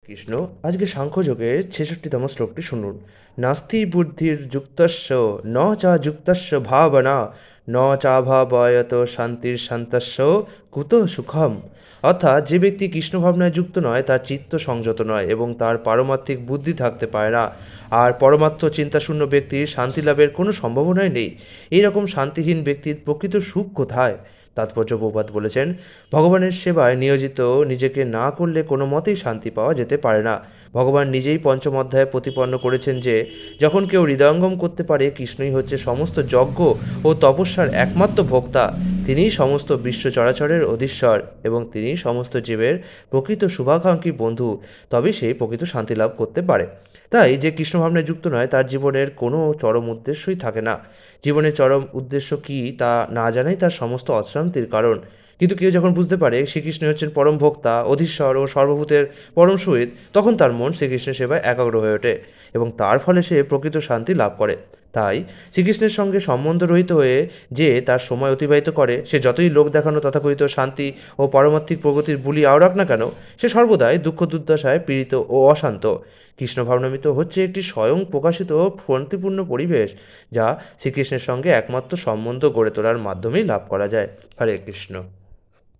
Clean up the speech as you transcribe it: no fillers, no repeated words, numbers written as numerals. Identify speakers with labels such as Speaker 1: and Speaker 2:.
Speaker 1: কৃষ্ণ আজকে সাংখ্যযোগের 66তম শ্লোকটি শুনুন। নাস্তি বুদ্ধির যুক্তস্য ন চা যুক্তস্য ভাবনা ন চাভাবয়ত শান্তির শান্তস্য কুত সুখম। অর্থাৎ যে ব্যক্তি কৃষ্ণ ভাবনায় যুক্ত নয় তার চিত্ত সংযত নয় এবং তার পারমার্থিক বুদ্ধি থাকতে পারে না। আর পরমার্থ চিন্তাশূন্য ব্যক্তির শান্তি লাভের কোনো সম্ভাবনাই নেই। এইরকম শান্তিহীন ব্যক্তির প্রকৃত সুখ কোথায়? তাৎপর্য প্রভুপাদ বলেছেন, ভগবানের সেবায় নিয়োজিত নিজেকে না করলে কোনো মতেই শান্তি পাওয়া যেতে পারে না। ভগবান নিজেই পঞ্চম অধ্যায়ে প্রতিপন্ন করেছেন যে যখন কেউ হৃদয়ঙ্গম করতে পারে কৃষ্ণই হচ্ছে সমস্ত যজ্ঞ ও তপস্যার একমাত্র ভোক্তা, তিনিই সমস্ত বিশ্ব চরাচরের অধীশ্বর এবং তিনি সমস্ত জীবের প্রকৃত শুভাকাঙ্ক্ষী বন্ধু, তবেই সে প্রকৃত শান্তি লাভ করতে পারে। তাই যে কৃষ্ণ ভাবনায় যুক্ত নয় তার জীবনের কোনো চরম উদ্দেশ্যই থাকে না। জীবনের চরম উদ্দেশ্য কী তা না জানাই তার সমস্ত অশান্তির কারণ। কিন্তু কেউ যখন বুঝতে পারে শ্রীকৃষ্ণ হচ্ছেন পরম ভোক্তা, অধীশ্বর ও সর্বভূতের পরম সুহৃদ, তখন তার মন শ্রীকৃষ্ণের সেবায় একাগ্র হয়ে ওঠে এবং তার ফলে সে প্রকৃত শান্তি লাভ করে। তাই শ্রীকৃষ্ণের সঙ্গে সম্বন্ধ রহিত হয়ে যে তার সময় অতিবাহিত করে, সে যতই লোক দেখানো তথাকথিত শান্তি ও পারমার্থিক প্রগতির বুলি আওড়াক না কেন, সে সর্বদাই দুঃখ দুর্দশায় পীড়িত ও অশান্ত। কৃষ্ণ ভাবনামৃত হচ্ছে একটি স্বয়ং প্রকাশিত শান্তিপূর্ণ পরিবেশ, যা শ্রীকৃষ্ণের সঙ্গে একমাত্র সম্বন্ধ গড়ে তোলার মাধ্যমেই লাভ করা যায়। হরে কৃষ্ণ।